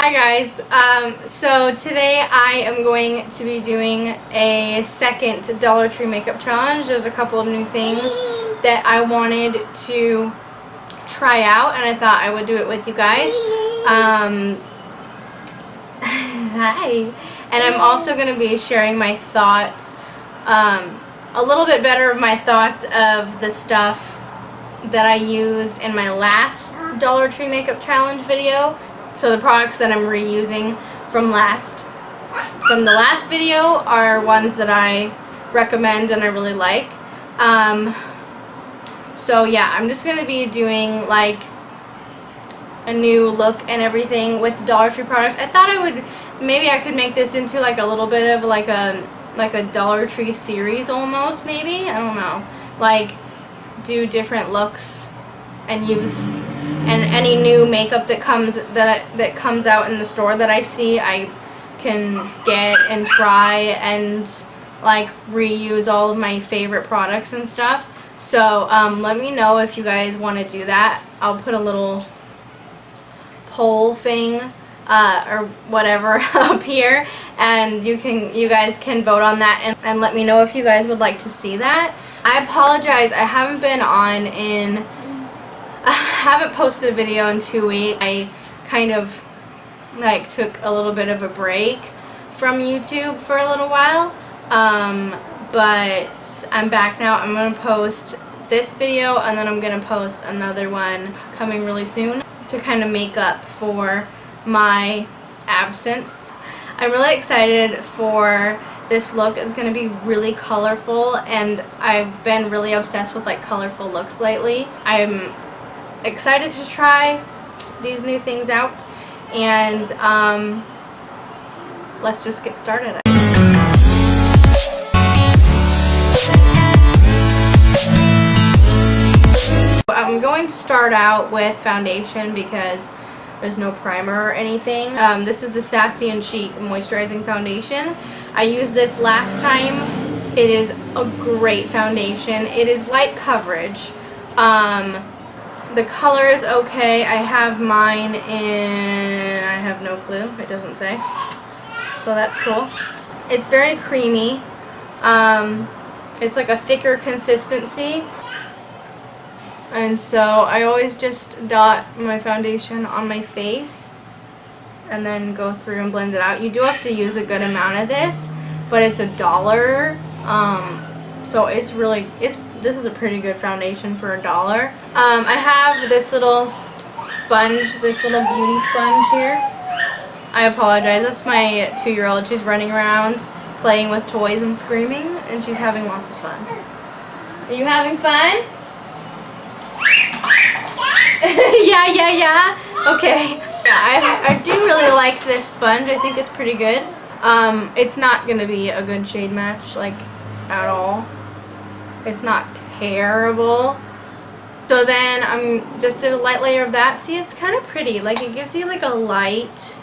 Hi guys, so today I am going to be doing a second Dollar Tree makeup challenge. There's a couple of new things that I wanted to try out and I thought I would do it with you guys. Hi. And I'm also going to be sharing my thoughts, a little bit better of my thoughts of the stuff that I used in my last Dollar Tree makeup challenge video. So the products that I'm reusing from the last video are ones that I recommend and I really like. So yeah, I'm just going to be doing like a new look and everything with Dollar Tree products. I thought maybe I could make this into like a little bit of like a Dollar Tree series almost, maybe. I don't know. Like do different looks and use and any new makeup that comes out in the store that I see, I can get and try and like reuse all of my favorite products and stuff. So let me know if you guys want to do that. I'll put a little poll thing or whatever up here, and you guys can vote on that and let me know if you guys would like to see that. I apologize, I haven't been on I haven't posted a video in 2 weeks. I kind of like took a little bit of a break from YouTube for a little while, but I'm back now. I'm going to post this video and then I'm going to post another one coming really soon to kind of make up for my absence. I'm really excited for this look. It's going to be really colorful and I've been really obsessed with like colorful looks lately. I'm excited to try these new things out, and let's just get started. I'm going to start out with foundation because there's no primer or anything. This is the Sassy and Chic moisturizing foundation. I used this last time. It is a great foundation. It is light coverage. The color is okay. I have mine in, I have no clue, it doesn't say, so that's cool. It's very creamy. It's like a thicker consistency, and so I always just dot my foundation on my face and then go through and blend it out. You do have to use a good amount of this, but it's $1, so this is a pretty good foundation for $1. I have this little sponge, this little beauty sponge here. I apologize, that's my 2-year-old. She's running around playing with toys and screaming, and she's having lots of fun. Are you having fun? yeah. Okay. Yeah, I do really like this sponge. I think it's pretty good. It's not going to be a good shade match, like, at all. It's not terrible. So then I'm just did a light layer of that. See, it's kind of pretty. Like, it gives you like a light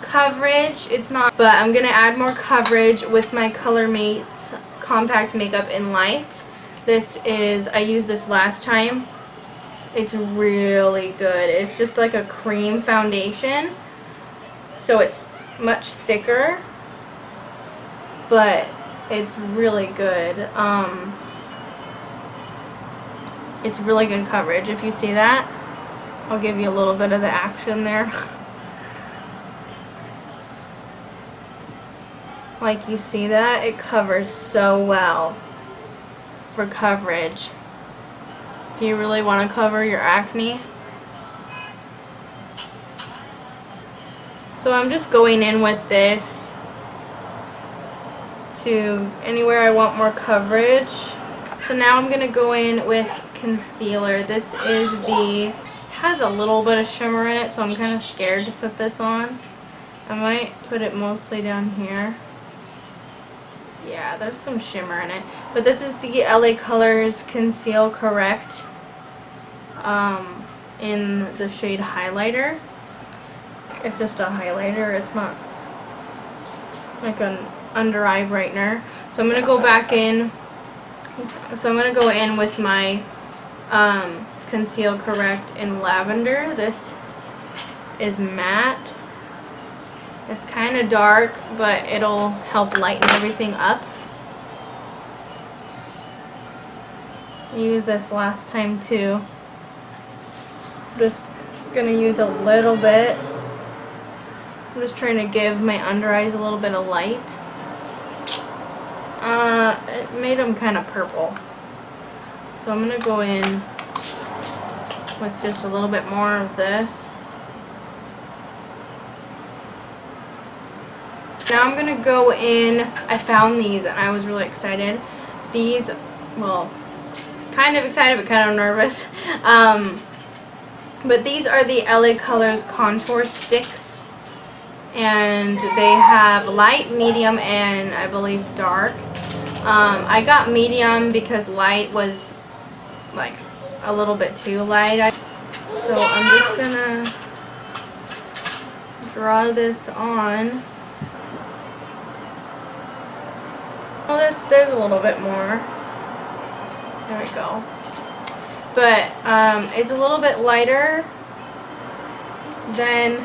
coverage. It's not, but I'm gonna add more coverage with my Colormates compact makeup in light. I used this last time. It's really good. It's just like a cream foundation, so it's much thicker, but it's really good. It's really good coverage. If you see that, I'll give you a little bit of the action there. Like, you see that? It covers so well for coverage. If you really want to cover your acne. So I'm just going in with this to anywhere I want more coverage. So now I'm going to go in with concealer. This has a little bit of shimmer in it, so I'm kind of scared to put this on. I might put it mostly down here. Yeah, there's some shimmer in it. But this is the LA Colors Conceal Correct in the shade Highlighter. It's just a highlighter. It's not like an under eye brightener. So I'm going to go back in. So I'm going to go in with my Conceal Correct in Lavender. This is matte. It's kind of dark, but it'll help lighten everything up. I used this last time too. Just gonna use a little bit. I'm just trying to give my under eyes a little bit of light. It made them kind of purple. So I'm gonna go in with just a little bit more of this. Now I'm gonna go in. I found these and I was really excited. These, well, kind of excited but kind of nervous. But these are the LA Colors contour sticks, and they have light, medium, and I believe dark. I got medium because light was like a little bit too light. So I'm just gonna draw this on. Oh, there's a little bit more. There we go. But it's a little bit lighter than,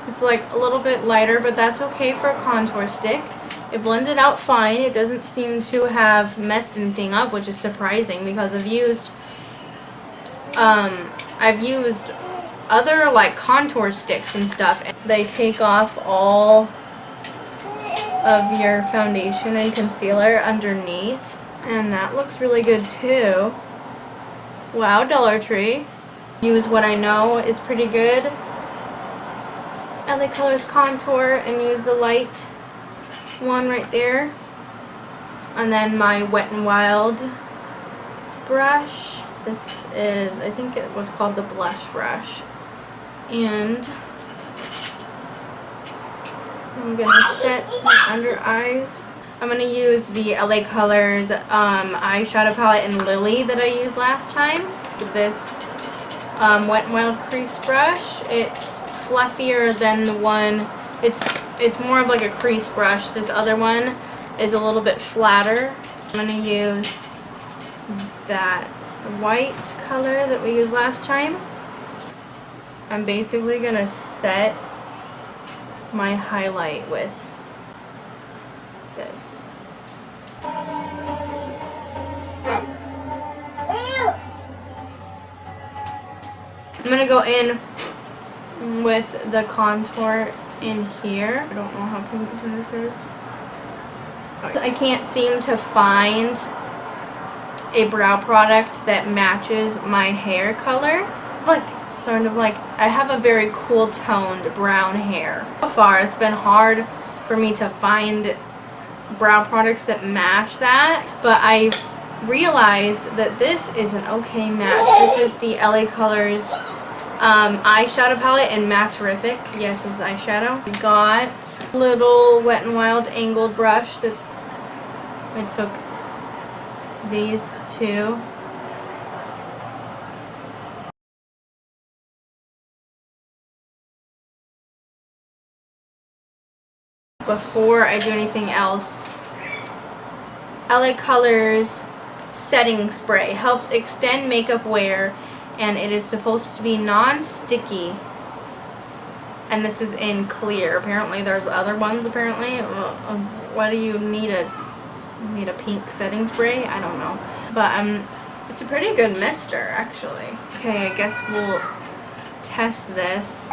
it's like a little bit lighter, but that's okay for a contour stick. It blended out fine. It doesn't seem to have messed anything up, which is surprising because I've used other like contour sticks and stuff, and they take off all of your foundation and concealer underneath, and that looks really good too. Wow, Dollar Tree. Use what I know is pretty good. LA Colors contour, and use the light one right there. And then my Wet n Wild brush. This is, I think it was called the blush brush. And I'm gonna set my under eyes. I'm gonna use the LA Colors eyeshadow palette in Lily that I used last time. This Wet n Wild crease brush. It's fluffier than the one. It's more of like a crease brush. This other one is a little bit flatter. I'm gonna use that white color that we used last time. I'm basically gonna set my highlight with this. I'm gonna go in with the contour in here. I don't know how pink this is. I can't seem to find a brow product that matches my hair color. Like, sort of like, I have a very cool toned brown hair. So far it's been hard for me to find brow products that match that, but I realized that this is an okay match. This is the LA Colors eyeshadow palette in Matterific. Yes, this is eyeshadow. I got a little Wet n Wild angled brush that's, I took these two. Before I do anything else, LA Colors setting spray helps extend makeup wear, and it is supposed to be non-sticky, and this is in clear. Apparently there's other ones. Apparently, why do you need a pink setting spray? I don't know, but it's a pretty good mister actually. Okay, I guess we'll test this.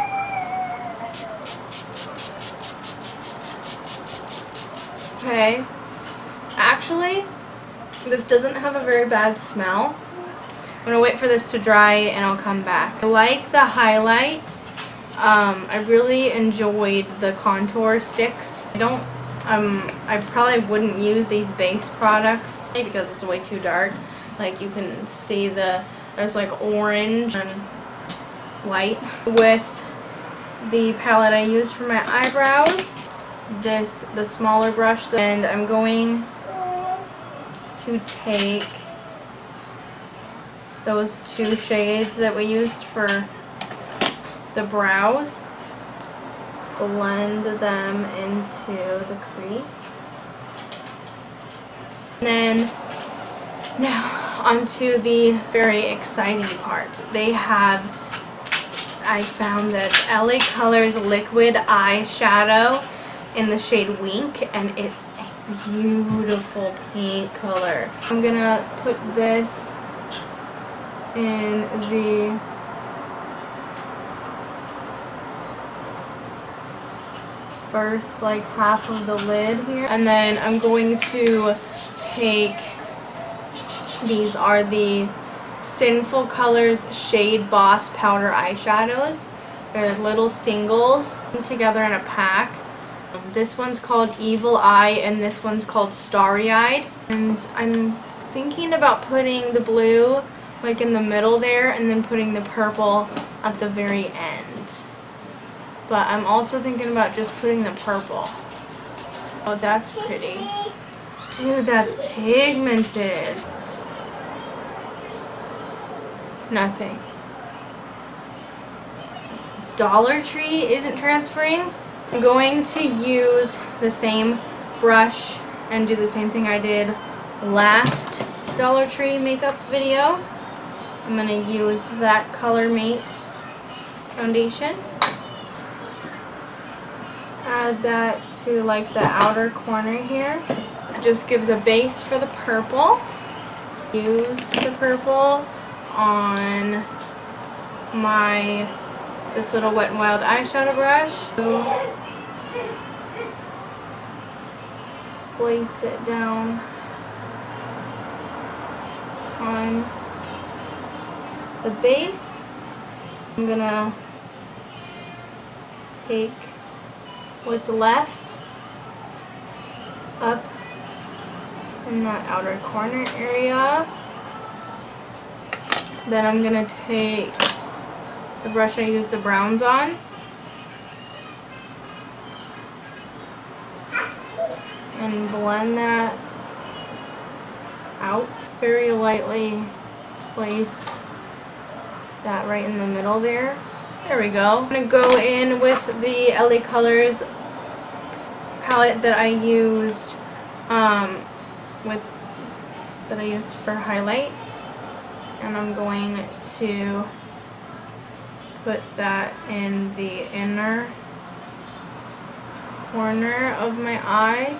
Okay, actually this doesn't have a very bad smell. I'm gonna wait for this to dry and I'll come back. I like the highlight. I really enjoyed the contour sticks. I probably wouldn't use these base products because it's way too dark. Like, you can see there's like orange and white. With the palette I used for my eyebrows, the smaller brush, and I'm going to take those two shades that we used for the brows, blend them into the crease, and then now onto the very exciting part. They have I found this LA Colors liquid eyeshadow in the shade Wink, and it's a beautiful pink color. I'm gonna put this in the first like half of the lid here, and then I'm going to take, these are the Sinful Colors Shade Boss Powder Eyeshadows. They're little singles together in a pack. This one's called Evil Eye and this one's called Starry Eyed. And I'm thinking about putting the blue like in the middle there and then putting the purple at the very end. But I'm also thinking about just putting the purple. Oh, that's pretty. Dude, that's pigmented. Nothing. Dollar Tree isn't transferring. I'm going to use the same brush and do the same thing I did last Dollar Tree makeup video. I'm going to use that Colormates foundation. Add that to like the outer corner here. It just gives a base for the purple. Use the purple on this little Wet n Wild eyeshadow brush. Place it down on the base. I'm gonna take what's left up in that outer corner area. Then I'm gonna take the brush I used the browns on and blend that out. Very lightly place that right in the middle there. There we go. I'm gonna go in with the LA Colors palette that I used for highlight, and I'm going to put that in the inner corner of my eye.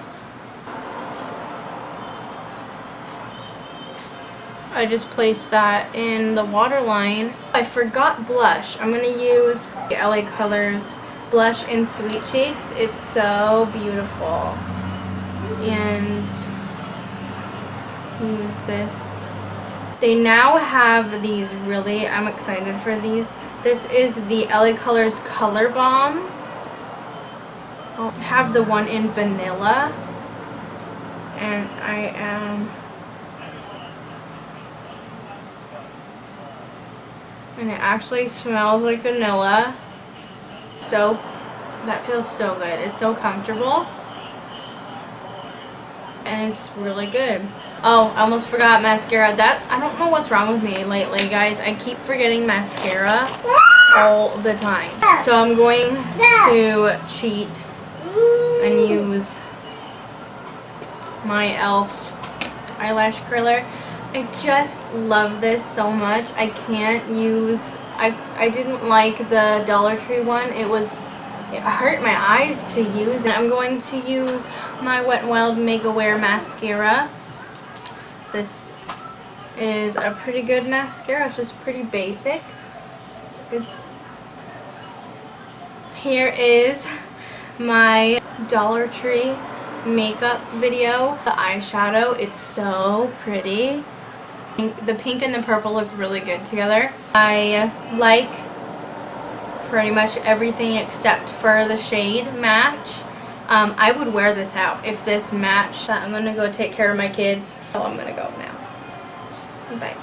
I just placed that in the waterline. I forgot blush. I'm going to use the LA Colors blush in Sweet Cheeks. It's so beautiful. And use this. They now have these really, I'm excited for these. This is the LA Colors Color Balm. I have the one in vanilla. And and it actually smells like vanilla. So that feels so good. It's so comfortable. And it's really good. Oh, I almost forgot mascara. I don't know what's wrong with me lately, guys. I keep forgetting mascara all the time. So I'm going to cheat and use my e.l.f. eyelash curler. I just love this so much. I can't use, I didn't like the Dollar Tree one. It hurt my eyes to use. And I'm going to use my Wet n Wild Mega Wear mascara. This is a pretty good mascara. It's just pretty basic. Here is my Dollar Tree makeup video. The eyeshadow, it's so pretty. The pink and the purple look really good together. I like pretty much everything except for the shade match. I would wear this out if this matched. I'm gonna go take care of my kids. So I'm gonna go now. Bye.